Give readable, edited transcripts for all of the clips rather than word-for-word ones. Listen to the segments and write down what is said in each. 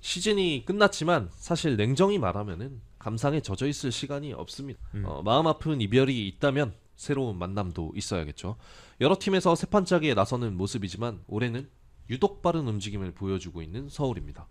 시즌이 끝났지만 사실 냉정히 말하면은 감상에 젖어 있을 시간이 없습니다. 마음 아픈 이별이 있다면 새로운 만남도 있어야겠죠. 여러 팀에서 새 판짜기에 나서는 모습이지만 올해는 유독 빠른 움직임을 보여주고 있는 서울입니다.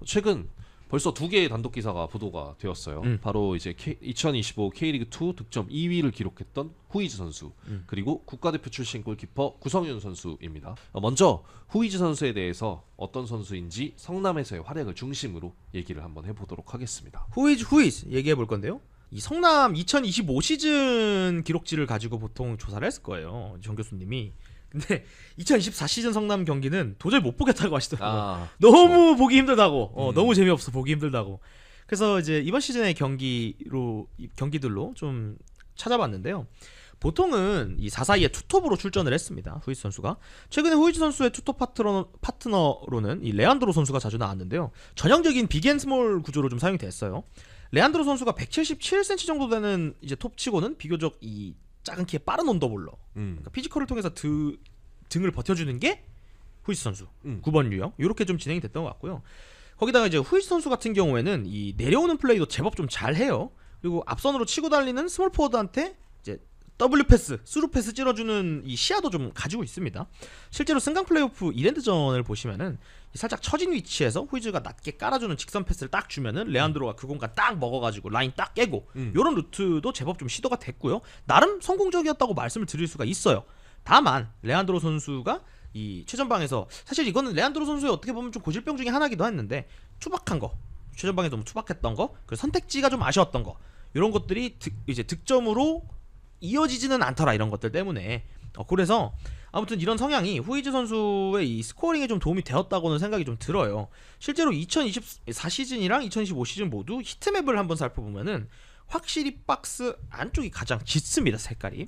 최근 벌써 2개의 단독 기사가 보도가 되었어요. 바로 이제 2025 K리그2 득점 2위를 기록했던 후이즈 선수, 그리고 국가대표 출신 골키퍼 구성윤 선수입니다. 먼저 후이즈 선수에 대해서 어떤 선수인지 성남에서의 활약을 중심으로 얘기를 한번 해보도록 하겠습니다. 후이즈 얘기해 볼 건데요. 이 성남 2025 시즌 기록지를 가지고 보통 조사를 했을 거예요, 정 교수님이. 근데 2024 시즌 성남 경기는 도저히 못 보겠다고 하시더라고요. 너무 보기 힘들다고. 너무 재미없어, 보기 힘들다고. 그래서 이제 이번 시즌의 경기들로 좀 찾아봤는데요. 보통은 이 4-4-2의 투톱으로 출전을 했습니다, 후이즈 선수가. 최근에 후이즈 선수의 투톱 파트너로는 이 레안드로 선수가 자주 나왔는데요. 전형적인 빅앤스몰 구조로 좀 사용이 됐어요. 레안드로 선수가 177cm 정도 되는 이제 톱치고는 비교적 이 작은 키에 빠른 언더볼러. 그러니까 피지컬을 통해서 등을 버텨주는 게 후이즈 선수 9번 유형, 이렇게 좀 진행이 됐던 것 같고요. 거기다가 이제 후이즈 선수 같은 경우에는 이 내려오는 플레이도 제법 좀 잘해요. 그리고 앞선으로 치고 달리는 스몰 포워드한테 이제 W 패스, 스루 패스 찔러주는 이 시야도 좀 가지고 있습니다. 실제로 승강 플레이오프 이랜드전을 보시면은 살짝 처진 위치에서 후이즈가 낮게 깔아주는 직선 패스를 딱 주면은 레안드로가 그 공간 딱 먹어가지고 라인 딱 깨고 이런 루트도 제법 좀 시도가 됐고요. 나름 성공적이었다고 말씀을 드릴 수가 있어요. 다만 레안드로 선수가 이 최전방에서, 사실 이거는 레안드로 선수의 어떻게 보면 좀 고질병 중에 하나기도 했는데, 투박한 거, 최전방에 너무 투박했던 거, 그리고 선택지가 좀 아쉬웠던 거, 이런 것들이 이제 득점으로 이어지지는 않더라, 이런 것들 때문에. 그래서 아무튼 이런 성향이 후이즈 선수의 이 스코어링에 좀 도움이 되었다고는 생각이 좀 들어요. 실제로 2024 시즌이랑 2025 시즌 모두 히트맵을 한번 살펴보면은 확실히 박스 안쪽이 가장 짙습니다, 색깔이.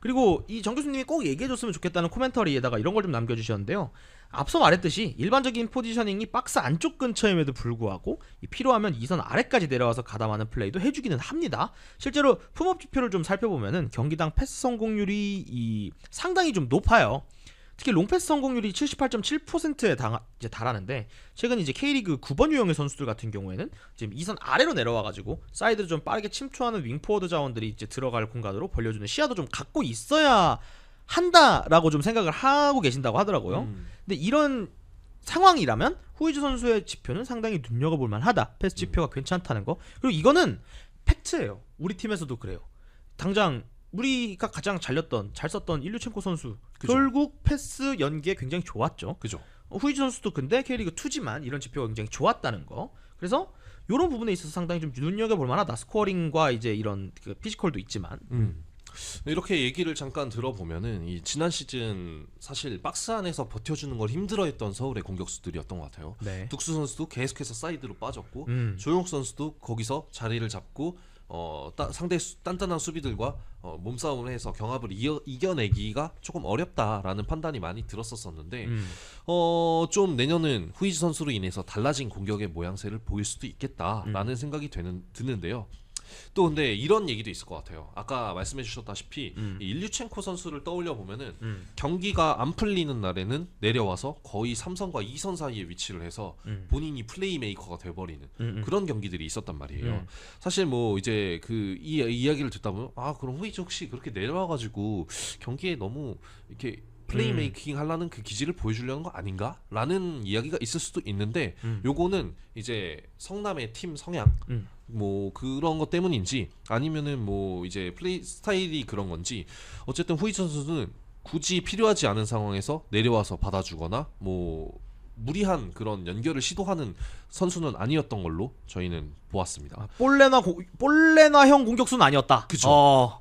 그리고 이 정 교수님이 꼭 얘기해줬으면 좋겠다는 코멘터리에다가 이런 걸 좀 남겨주셨는데요. 앞서 말했듯이 일반적인 포지셔닝이 박스 안쪽 근처임에도 불구하고 필요하면 2선 아래까지 내려와서 가담하는 플레이도 해주기는 합니다. 실제로 품업 지표를 좀 살펴보면은 경기당 패스 성공률이 상당히 좀 높아요. 특히 롱패스 성공률이 78.7%에 이제 달하는데, 최근 이제 K리그 9번 유형의 선수들 같은 경우에는 지금 2선 아래로 내려와가지고 사이드를 좀 빠르게 침투하는 윙포워드 자원들이 이제 들어갈 공간으로 벌려주는 시야도 좀 갖고 있어야 한다라고 좀 생각을 하고 계신다고 하더라고요. 근데 이런 상황이라면 후이즈 선수의 지표는 상당히 눈여겨볼 만하다. 패스 지표가 괜찮다는 거. 그리고 이거는 팩트예요. 우리 팀에서도 그래요. 당장 우리가 가장 잘 썼던 일류첸코 선수, 그죠. 결국 패스 연계 굉장히 좋았죠. 그죠. 후이즈 선수도 근데 K리그 2지만 이런 지표가 굉장히 좋았다는 거. 그래서 이런 부분에 있어서 상당히 좀 눈여겨볼 만하다. 스코어링과 이제 이런 그 피지컬도 있지만. 이렇게 얘기를 잠깐 들어보면은 이 지난 시즌 사실 박스 안에서 버텨주는 걸 힘들어했던 서울의 공격수들이었던 것 같아요. 네. 둑수 선수도 계속해서 사이드로 빠졌고, 조용욱 선수도 거기서 자리를 잡고 상대 단단한 수비들과 몸싸움을 해서 경합을 이겨내기가 조금 어렵다라는 판단이 많이 들었었는데, 좀 내년은 후이즈 선수로 인해서 달라진 공격의 모양새를 보일 수도 있겠다라는 생각이 드는데요. 또 근데 이런 얘기도 있을 것 같아요. 아까 말씀해 주셨다시피 이 일류첸코 선수를 떠올려 보면은 경기가 안 풀리는 날에는 내려와서 거의 3선과 2선 사이에 위치를 해서 본인이 플레이메이커가 돼버리는 그런 경기들이 있었단 말이에요. 사실 뭐 이제 그 이야기를 듣다 보면 그럼 후이즈 혹시 그렇게 내려와가지고 경기에 너무 이렇게 플레이메이킹 하려는 그 기질을 보여주려는 거 아닌가? 라는 이야기가 있을 수도 있는데, 요거는 이제 성남의 팀 성향, 뭐 그런 것 때문인지 아니면은 뭐 이제 플레이 스타일이 그런 건지, 어쨌든 후이즈 선수는 굳이 필요하지 않은 상황에서 내려와서 받아주거나 뭐 무리한 그런 연결을 시도하는 선수는 아니었던 걸로 저희는 보았습니다. 볼레나형 공격수는 아니었다. 그죠.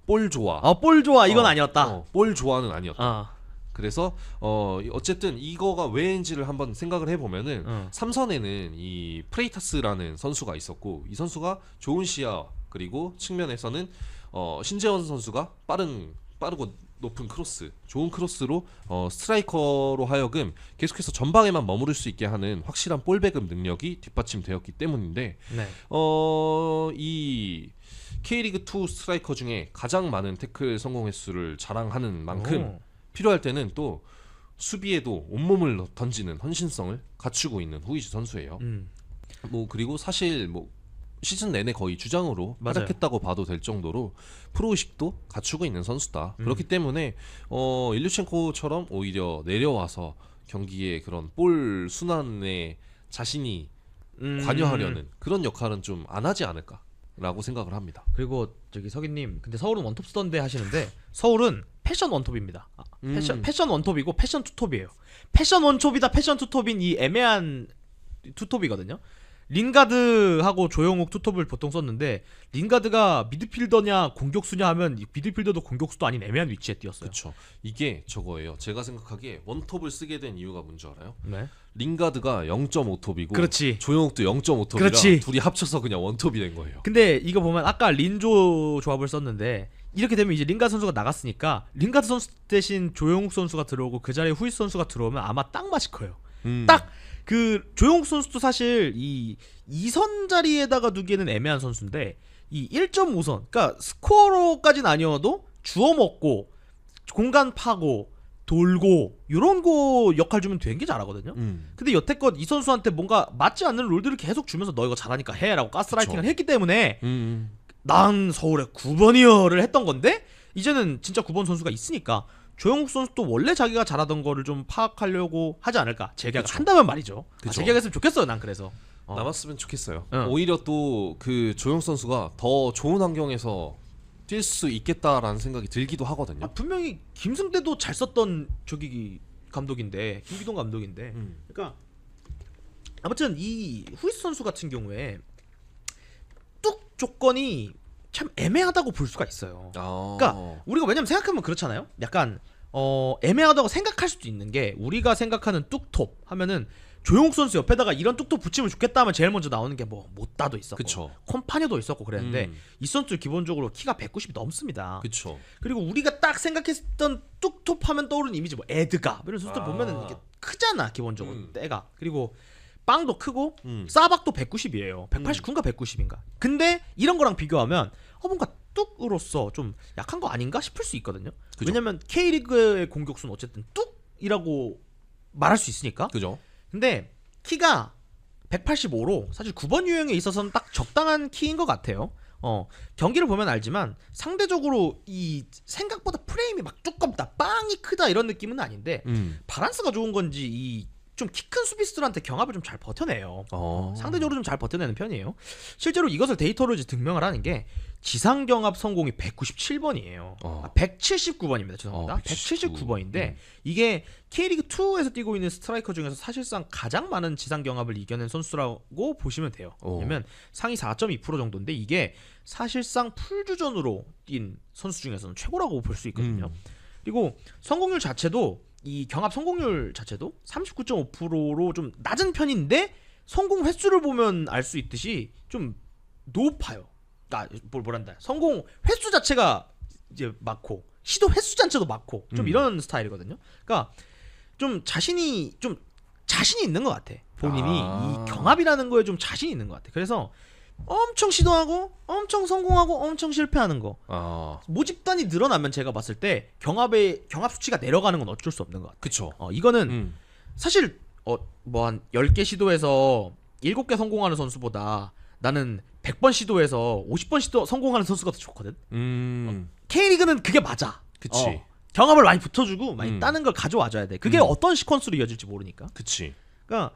볼 좋아. 볼 좋아. 이건 아니었다. 볼 좋아는 아니었다. 그래서 어쨌든 이거가 왜인지를 한번 생각을 해보면은 삼선에는 이 프레이타스라는 선수가 있었고, 이 선수가 좋은 시야, 그리고 측면에서는 신재원 선수가 빠르고 높은 크로스, 좋은 크로스로 스트라이커로 하여금 계속해서 전방에만 머무를 수 있게 하는 확실한 볼 배급 능력이 뒷받침되었기 때문인데, 네. 이 K리그2 스트라이커 중에 가장 많은 태클 성공 횟수를 자랑하는 만큼 필요할 때는 또 수비에도 온몸을 던지는 헌신성을 갖추고 있는 후이즈 선수예요. 뭐 그리고 사실 뭐 시즌 내내 거의 주장으로 맞아요. 활약했다고 봐도 될 정도로 프로의식도 갖추고 있는 선수다. 그렇기 때문에 일류첸코처럼 오히려 내려와서 경기에 그런 볼 순환에 자신이 관여하려는 그런 역할은 좀 안 하지 않을까라고 생각을 합니다. 그리고 저기 석이님, 근데 서울은 원톱 쓰던데 하시는데 서울은 패션 원톱입니다. 패션 원톱이고 패션 투톱이에요. 패션 원톱이다 패션 투톱인 이 애매한 투톱이거든요. 린가드하고 조영욱 투톱을 보통 썼는데 린가드가 미드필더냐 공격수냐 하면 미드필더도 공격수도 아닌 애매한 위치에 뛰었어요. 그렇죠. 이게 저거예요. 제가 생각하기에 원톱을 쓰게 된 이유가 뭔지 알아요? 네. 링가드가 0.5톱이고 그렇지. 조영욱도 0.5톱이라 그렇지. 둘이 합쳐서 그냥 원톱이 된 거예요. 근데 이거 보면 아까 린조 조합을 썼는데 이렇게 되면 이제 린가드 선수가 나갔으니까 린가드 선수 대신 조영욱 선수가 들어오고 그 자리에 후이스 선수가 들어오면 아마 딱 맛이 커요. 딱 그 조영욱 선수도 사실 이 2선 자리에다가 두기에는 애매한 선수인데 이 1.5선 그러니까 스코어로까지는 아니어도 주워 먹고 공간 파고 돌고 요런 거 역할 주면 되게 잘하거든요. 근데 여태껏 이 선수한테 뭔가 맞지 않는 롤들을 계속 주면서 너 이거 잘하니까 해라고 가스라이팅을 그쵸. 했기 때문에 난 서울의 9번이여를 했던 건데 이제는 진짜 9번 선수가 있으니까 조영욱 선수도 원래 자기가 잘하던 거를 좀 파악하려고 하지 않을까. 재계약을 그쵸. 한다면 말이죠. 그쵸. 재계약했으면 좋겠어요. 난 그래서. 남았으면 좋겠어요. 응. 오히려 또 그 조영 선수가 더 좋은 환경에서 뛸 수 있겠다라는 생각이 들기도 하거든요. 분명히 김승대도 잘 썼던 저기 감독인데 김기동 감독인데 그러니까 아무튼 이 후이스 선수 같은 경우에 뚝 조건이 참 애매하다고 볼 수가 있어요. 그러니까 우리가 왜냐면 생각하면 그렇잖아요. 약간 애매하다고 생각할 수도 있는 게 우리가 생각하는 뚝톱 하면은 조용욱 선수 옆에다가 이런 뚝톱 붙이면 좋겠다 하면 제일 먼저 나오는 게 뭐 못다도 있었고 그쵸. 콤파니도 있었고 그랬는데 이 선수 기본적으로 키가 190이 넘습니다. 그렇죠. 그리고 우리가 딱 생각했던 뚝톱 하면 떠오르는 이미지 뭐 에드가 이런 선수들 보면은 이게 크잖아 기본적으로 때가. 그리고 빵도 크고 싸박도 190이에요. 189인가 190인가. 근데 이런 거랑 비교하면 뭔가 뚝으로서 좀 약한 거 아닌가 싶을 수 있거든요. 그죠. 왜냐면 K리그의 공격수는 어쨌든 뚝이라고 말할 수 있으니까. 그죠. 근데 키가 185로 사실 9번 유형에 있어서는 딱 적당한 키인 것 같아요. 경기를 보면 알지만 상대적으로 이 생각보다 프레임이 막 두껍다, 빵이 크다 이런 느낌은 아닌데 밸런스가 좋은 건지 이 좀 키 큰 수비수들한테 경합을 좀 잘 버텨내요. 상대적으로 좀 잘 버텨내는 편이에요. 실제로 이것을 데이터로 이제 증명을 하는 게 지상 경합 성공이 197번이에요. 179번입니다. 죄송합니다. 179번인데 이게 K리그 2에서 뛰고 있는 스트라이커 중에서 사실상 가장 많은 지상 경합을 이겨낸 선수라고 보시면 돼요. 왜냐면 상위 4.2% 정도인데 이게 사실상 풀주전으로 뛴 선수 중에서는 최고라고 볼 수 있거든요. 그리고 성공률 자체도 이 경합 성공률 자체도 39.5%로 좀 낮은 편인데 성공 횟수를 보면 알 수 있듯이 좀 높아요. 뭐란다. 성공 횟수 자체가 이제 많고 시도 횟수 자체도 많고 좀 이런 스타일이거든요. 그러니까 좀 자신이 있는 것 같아. 본인이 이 경합이라는 거에 좀 자신이 있는 것 같아. 그래서 엄청 시도하고 엄청 성공하고 엄청 실패하는 거 모집단이 늘어나면 제가 봤을 때 경합 수치가 내려가는 건 어쩔 수 없는 것 같아요. 그쵸. 이거는 사실 뭐 한 10개 시도에서 7개 성공하는 선수보다 나는 100번 시도해서 50번 시도 성공하는 선수가 더 좋거든. K리그는 그게 맞아. 그치. 경합을 많이 붙어주고 많이 따는 걸 가져와줘야 돼. 그게 어떤 시퀀스로 이어질지 모르니까. 그치. 그러니까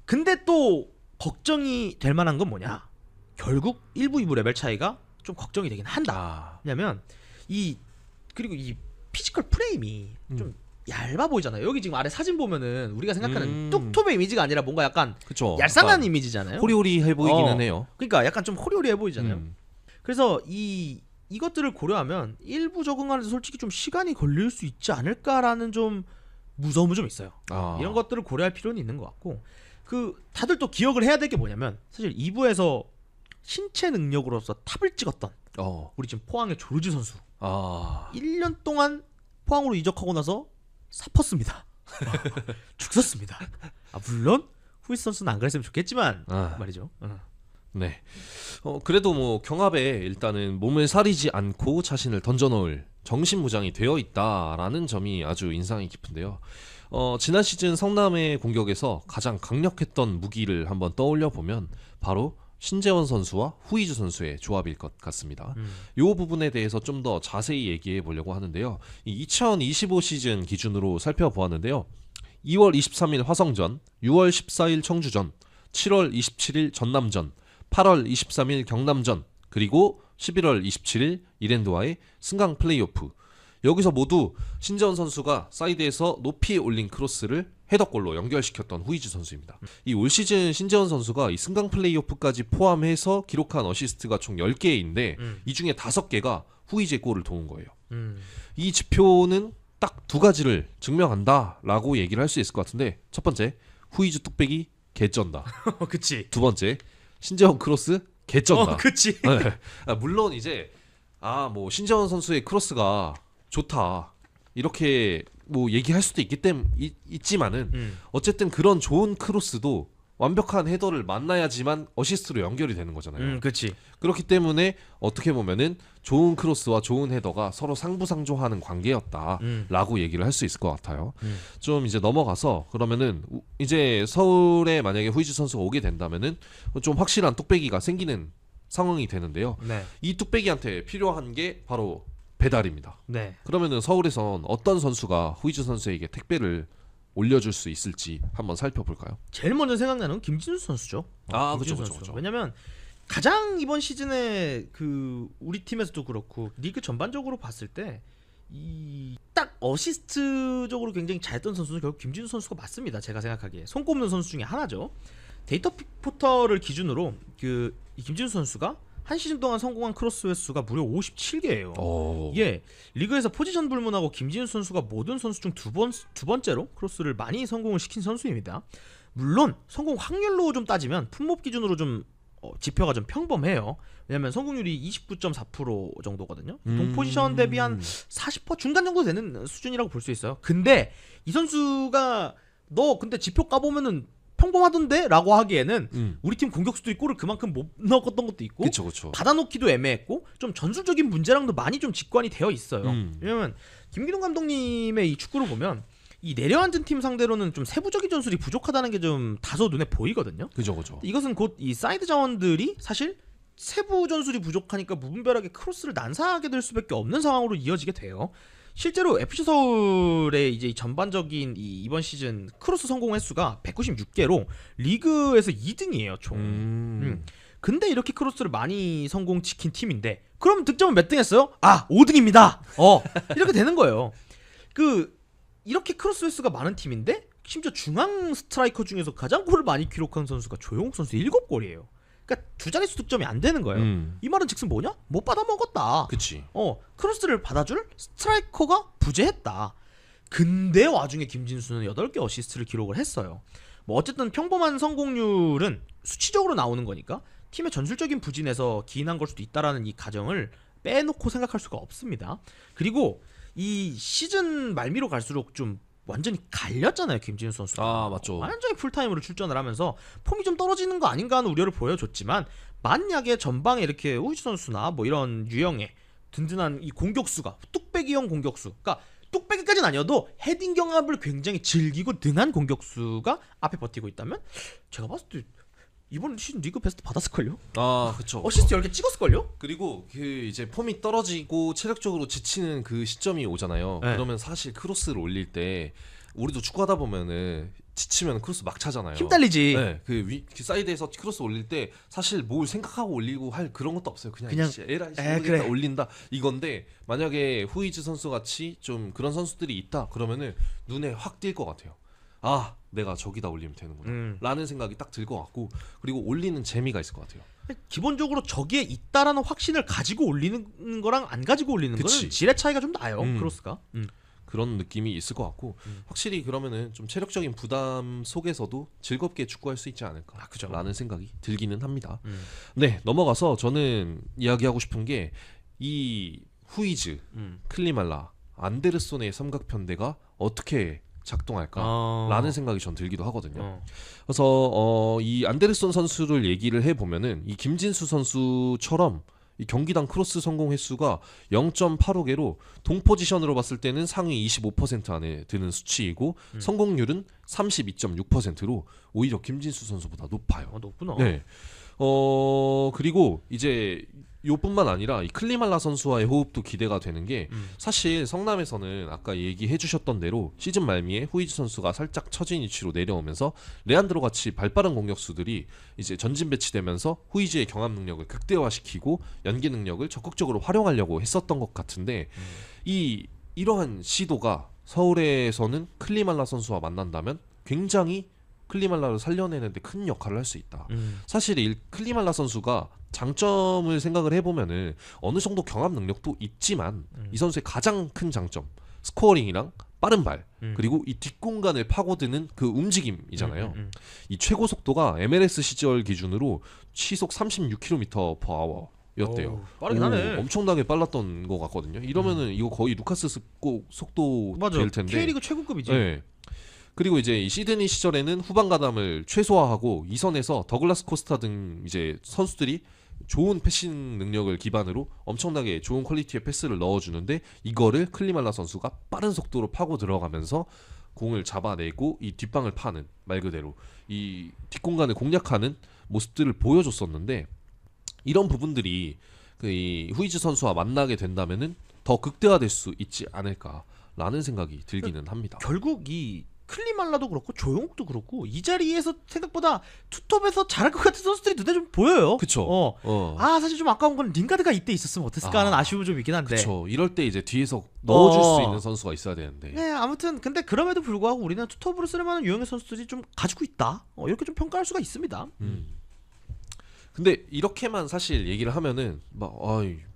근데 또 걱정이 될 만한 건 뭐냐? 결국 1부, 2부 레벨 차이가 좀 걱정이 되긴 한다. 왜냐면 그리고 이 피지컬 프레임이 좀 얇아 보이잖아요. 여기 지금 아래 사진 보면은 우리가 생각하는 뚝톱의 이미지가 아니라 뭔가 약간 그쵸. 얄쌍한 이미지잖아요. 호리호리해 보이기는 해요. 그러니까 약간 좀 호리호리해 보이잖아요. 그래서 이것들을 고려하면 일부 적응하는데 솔직히 좀 시간이 걸릴 수 있지 않을까라는 좀 무서움은 좀 있어요. 이런 것들을 고려할 필요는 있는 것 같고 다들 또 기억을 해야 될 게 뭐냐면 사실 2부에서 신체 능력으로서 탑을 찍었던 우리 지금 포항의 조르지 선수 1년 동안 포항으로 이적하고 나서 사퍼습니다. 죽었습니다. 물론 후이스 선수는 안 그랬으면 좋겠지만 말이죠. 네. 그래도 뭐 경합에 일단은 몸을 사리지 않고 자신을 던져놓을 정신무장이 되어 있다라는 점이 아주 인상이 깊은데요. 지난 시즌 성남의 공격에서 가장 강력했던 무기를 한번 떠올려 보면 바로 신재원 선수와 후이즈 선수의 조합일 것 같습니다. 이 부분에 대해서 좀 더 자세히 얘기해 보려고 하는데요. 이 2025 시즌 기준으로 살펴보았는데요. 2월 23일 화성전, 6월 14일 청주전, 7월 27일 전남전, 8월 23일 경남전, 그리고 11월 27일 이랜드와의 승강 플레이오프. 여기서 모두 신재원 선수가 사이드에서 높이 올린 크로스를 헤더골로 연결시켰던 후이즈 선수입니다. 이 올 시즌 신재원 선수가 이 승강 플레이오프까지 포함해서 기록한 어시스트가 총 10개인데 이 중에 5개가 후이즈의 골을 도운 거예요. 이 지표는 딱 두 가지를 증명한다라고 얘기를 할 수 있을 것 같은데, 첫 번째, 후이즈 뚝배기 개쩐다. 그치. 두 번째, 신재원 크로스 개쩐다. 그치. 네. 물론 이제 뭐 신재원 선수의 크로스가 좋다 이렇게 뭐 얘기할 수도 있지만은 어쨌든 그런 좋은 크로스도 완벽한 헤더를 만나야지만 어시스트로 연결이 되는 거잖아요. 그치. 그렇기 때문에 어떻게 보면은 좋은 크로스와 좋은 헤더가 서로 상부상조하는 관계였다라고 얘기를 할 수 있을 것 같아요. 좀 이제 넘어가서 그러면은 이제 서울에 만약에 후이즈 선수가 오게 된다면은 좀 확실한 뚝배기가 생기는 상황이 되는데요. 네. 이 뚝배기한테 필요한 게 바로 배달입니다. 네. 그러면은 서울에선 어떤 선수가 후이즈 선수에게 택배를 올려줄 수 있을지 한번 살펴볼까요? 제일 먼저 생각나는 김진수 선수죠. 김진수 그렇죠. 선수. 왜냐면 가장 이번 시즌에 그 우리 팀에서도 그렇고 리그 전반적으로 봤을 때 이 딱 어시스트적으로 굉장히 잘했던 선수는 결국 김진수 선수가 맞습니다. 제가 생각하기에 손꼽는 선수 중에 하나죠. 데이터 포털을 기준으로 이 김진수 선수가 한 시즌 동안 성공한 크로스 횟수가 무려 57개예요. 예, 리그에서 포지션 불문하고 김진수 선수가 모든 선수 중 두 번째로 크로스를 많이 성공을 시킨 선수입니다. 물론 성공 확률로 좀 따지면 품목 기준으로 좀 지표가 좀 평범해요. 왜냐면 성공률이 29.4% 정도거든요. 동 포지션 대비 한 40% 중간 정도 되는 수준이라고 볼 수 있어요. 근데 이 선수가 너 근데 지표 까보면은 평범하던데? 라고 하기에는 우리 팀 공격수들이 골을 그만큼 못 넣었던 것도 있고 그쵸. 받아놓기도 애매했고 좀 전술적인 문제랑도 많이 좀 직관이 되어 있어요. 왜냐면 김기동 감독님의 이 축구를 보면 이 내려앉은 팀 상대로는 좀 세부적인 전술이 부족하다는 게 좀 다소 눈에 보이거든요. 그죠. 이것은 곧 이 사이드 자원들이 사실 세부 전술이 부족하니까 무분별하게 크로스를 난사하게 될 수밖에 없는 상황으로 이어지게 돼요. 실제로 FC 서울의 이제 전반적인 이번 시즌 크로스 성공 횟수가 196개로 리그에서 2등이에요, 총. 근데 이렇게 크로스를 많이 성공시킨 팀인데 그럼 득점은 몇 등 했어요? 5등입니다. 이렇게 되는 거예요. 이렇게 크로스 횟수가 많은 팀인데 심지어 중앙 스트라이커 중에서 가장 골을 많이 기록한 선수가 조용욱 선수 7골이에요. 그러니까 두 자릿수 득점이 안 되는 거예요. 이 말은 즉슨 뭐냐? 못 받아 먹었다. 그치. 크로스를 받아줄 스트라이커가 부재했다. 근데 와중에 김진수는 8개 어시스트를 기록을 했어요. 뭐 어쨌든 평범한 성공률은 수치적으로 나오는 거니까 팀의 전술적인 부진에서 기인한 걸 수도 있다라는 이 가정을 빼놓고 생각할 수가 없습니다. 그리고 이 시즌 말미로 갈수록 좀 완전히 갈렸잖아요, 김진수 선수가. 맞죠. 완전히 풀타임으로 출전을 하면서 폼이 좀 떨어지는 거 아닌가 하는 우려를 보여줬지만 만약에 전방에 이렇게 후이즈 선수나 뭐 이런 유형의 든든한 이 공격수가 뚝배기형 공격수, 그러니까 뚝배기까지는 아니어도 헤딩 경합을 굉장히 즐기고 능한 공격수가 앞에 버티고 있다면 제가 봤을 때 이번 시즌 리그 베스트 받았을걸요? 그쵸. 어시스트 10개 찍었을걸요? 그리고 이제 폼이 떨어지고 체력적으로 지치는 그 시점이 오잖아요. 네. 그러면 사실 크로스를 올릴 때 우리도 축구하다 보면은 지치면 크로스 막 차잖아요. 힘 딸리지. 네, 그 사이드에서 크로스 올릴 때 사실 뭘 생각하고 올리고 할 그런 것도 없어요. 그냥 에라이 그래. 올린다 이건데, 만약에 후이즈 선수 같이 좀 그런 선수들이 있다 그러면은 눈에 확 띌 것 같아요. 내가 저기다 올리면 되는구나 라는 생각이 딱 들 것 같고, 그리고 올리는 재미가 있을 것 같아요. 기본적으로 저기에 있다라는 확신을 가지고 올리는 거랑 안 가지고 올리는 거는 질의 차이가 좀 나요. 크로스가. 그런 느낌이 있을 것 같고, 확실히 그러면은 좀 체력적인 부담 속에서도 즐겁게 축구할 수 있지 않을까 라는 생각이 들기는 합니다. 네, 넘어가서 저는 이야기하고 싶은 게 이 후이즈, 클리말라, 안데르손의 삼각편대가 어떻게 작동할까라는 생각이 전 들기도 하거든요. 그래서 이 안데르손 선수를 얘기를 해보면은 이 김진수 선수처럼 이 경기당 크로스 성공 횟수가 0.85개로 동 포지션으로 봤을 때는 상위 25% 안에 드는 수치이고 성공률은 32.6%로 오히려 김진수 선수보다 높아요. 높구나. 네. 그리고 이제 요뿐만 아니라 이 클리말라 선수와의 호흡도 기대가 되는 게 사실 성남에서는 아까 얘기해 주셨던 대로 시즌 말미에 후이즈 선수가 살짝 처진 위치로 내려오면서 레안드로 같이 발빠른 공격수들이 이제 전진 배치되면서 후이즈의 경합 능력을 극대화시키고 연계 능력을 적극적으로 활용하려고 했었던 것 같은데 이러한 시도가 서울에서는 클리말라 선수와 만난다면 굉장히 클리말라를 살려내는데 큰 역할을 할 수 있다. 사실 이 클리말라 선수가 장점을 생각을 해보면은 어느 정도 경합 능력도 있지만 이 선수의 가장 큰 장점 스코어링이랑 빠른 발 그리고 이 뒷공간을 파고드는 그 움직임이잖아요. 이 최고 속도가 MLS 시절 기준으로 시속 36km/h 였대요. 빠르긴 하네. 엄청나게 빨랐던 것 같거든요. 이러면은 이거 거의 루카스 속도 될 텐데. K리그 최고급이지. 네. 그리고 이제 이 시드니 시절에는 후반 가담을 최소화하고 이 선에서 더글라스 코스타 등 이제 선수들이 좋은 패싱 능력을 기반으로 엄청나게 좋은 퀄리티의 패스를 넣어주는데 이거를 클리말라 선수가 빠른 속도로 파고 들어가면서 공을 잡아내고 이 뒷방을 파는 말 그대로 이 뒷공간을 공략하는 모습들을 보여줬었는데 이런 부분들이 이 후이즈 선수와 만나게 된다면은 더 극대화될 수 있지 않을까라는 생각이 들기는 합니다. 결국 이 클리말라도 그렇고 조용욱도 그렇고 이 자리에서 생각보다 투톱에서 잘할 것 같은 선수들이 눈에 좀 보여요. 그쵸. 사실 좀 아까운 건 링가드가 이때 있었으면 어땠을까 하는 아쉬움이 좀 있긴 한데. 그쵸. 이럴 때 이제 뒤에서 넣어줄 수 있는 선수가 있어야 되는데. 네, 아무튼 근데 그럼에도 불구하고 우리는 투톱으로 쓸만한 유형의 선수들이 좀 가지고 있다. 이렇게 좀 평가할 수가 있습니다. 근데 이렇게만 사실 얘기를 하면은 막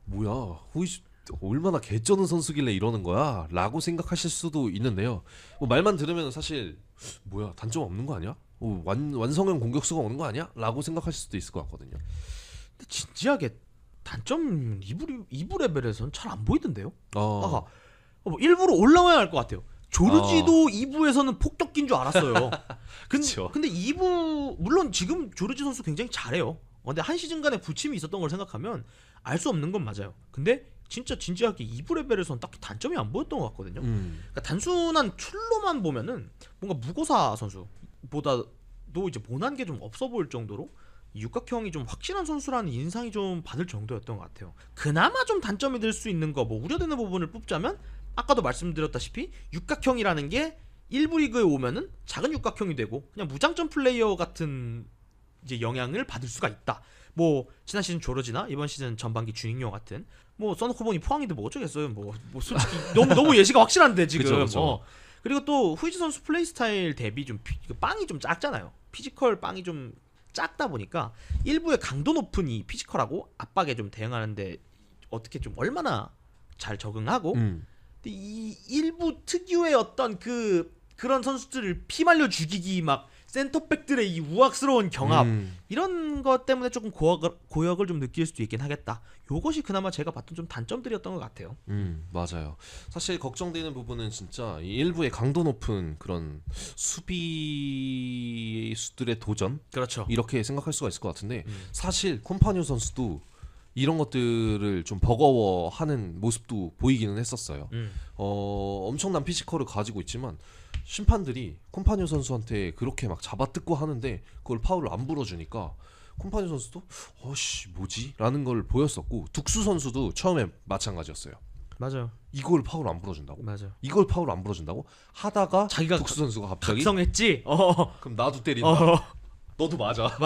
뭐야 후이즈 얼마나 개쩌는 선수길래 이러는 거야 라고 생각하실 수도 있는데요. 뭐 말만 들으면 사실 뭐야 단점 없는 거 아니야? 완성형 공격수가 오는 거 아니야? 라고 생각하실 수도 있을 것 같거든요. 근데 진지하게 단점 2부 레벨에서는 잘 안 보이던데요. 뭐 일부러 올라와야 할 것 같아요. 조르지도 2부에서는 폭격기인 줄 알았어요. 근데 2부 물론 지금 조르지 선수 굉장히 잘해요. 근데 한 시즌간의 부침이 있었던 걸 생각하면 알 수 없는 건 맞아요. 근데 진짜 진지하게 2부 레벨에서는 딱히 단점이 안 보였던 것 같거든요. 그러니까 단순한 툴로만 보면은 뭔가 무고사 선수보다도 이제 모난 게 좀 없어 보일 정도로 육각형이 좀 확실한 선수라는 인상이 좀 받을 정도였던 것 같아요. 그나마 좀 단점이 될 수 있는 거 뭐 우려되는 부분을 뽑자면 아까도 말씀드렸다시피 육각형이라는 게 1부 리그에 오면은 작은 육각형이 되고 그냥 무장점 플레이어 같은 이제 영향을 받을 수가 있다. 뭐 지난 시즌 조르지나 이번 시즌 전반기 주닝요 같은 뭐 써놓고 보니 포항이도 뭐 어쩌겠어요. 뭐 솔직히 너무 예시가 확실한데 지금. 그쵸. 그리고 또 후이즈 선수 플레이 스타일 대비 좀 빵이 좀 작잖아요. 피지컬 빵이 좀 작다 보니까 일부의 강도 높은 이 피지컬하고 압박에 좀 대응하는데 어떻게 좀 얼마나 잘 적응하고 근데 이 일부 특유의 어떤 그런 선수들을 피말려 죽이기 막 센터백들의 이 우악스러운 경합 이런 것 때문에 조금 고역을 좀 느낄 수도 있긴 하겠다. 요것이 그나마 제가 봤던 좀 단점들이었던 것 같아요. 맞아요. 사실 걱정되는 부분은 진짜 이 일부의 강도 높은 그런 수비수들의 도전 그렇죠. 이렇게 생각할 수가 있을 것 같은데 사실 콤파뉴 선수도 이런 것들을 좀 버거워하는 모습도 보이기는 했었어요. 엄청난 피지컬을 가지고 있지만 심판들이 콤파뉴 선수한테 그렇게 막 잡아뜯고 하는데 그걸 파울을 안 불어주니까 콤파뉴 선수도 뭐지? 라는 걸 보였었고 둑수 선수도 처음에 마찬가지였어요. 맞아요. 이걸 파울 안 불어준다고? 맞아요. 이걸 파울 안 불어준다고? 하다가 자기가 둑수 선수가 갑자기 각성했지? 그럼 나도 때린다. 너도 맞아.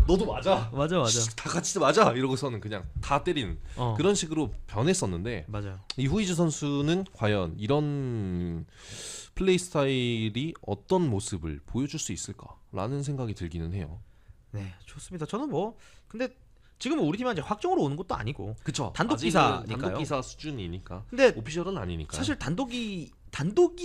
너도 맞아. 맞아. 다 같이 맞아. 이러고서는 그냥 다 때리는 그런 식으로 변했었는데 맞아요. 이 후이즈 선수는 과연 이런 플레이 스타일이 어떤 모습을 보여줄 수 있을까라는 생각이 들기는 해요. 네, 좋습니다. 저는 뭐 근데 지금은 우리 팀한테 확정으로 오는 것도 아니고 그쵸. 단독 기사니까요. 단독 기사 수준이니까. 근데 오피셜은 아니니까. 사실 단독이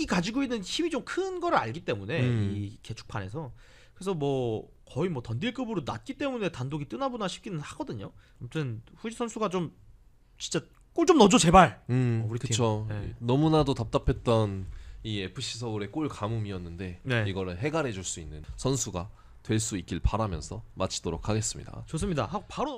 가지고 있는 힘이 좀 큰 거를 알기 때문에 이 개축판에서 그래서 뭐 거의 뭐 던딜급으로 낮기 때문에 단독이 뜨나보나 싶기는 하거든요. 아무튼 후이즈 선수가 좀 진짜 골 좀 넣어줘 제발. 우리 그쵸. 네. 너무나도 답답했던 이 FC 서울의 골 가뭄이었는데 네. 이거를 해결해 줄 수 있는 선수가 될 수 있길 바라면서 마치도록 하겠습니다. 좋습니다. 하고 바로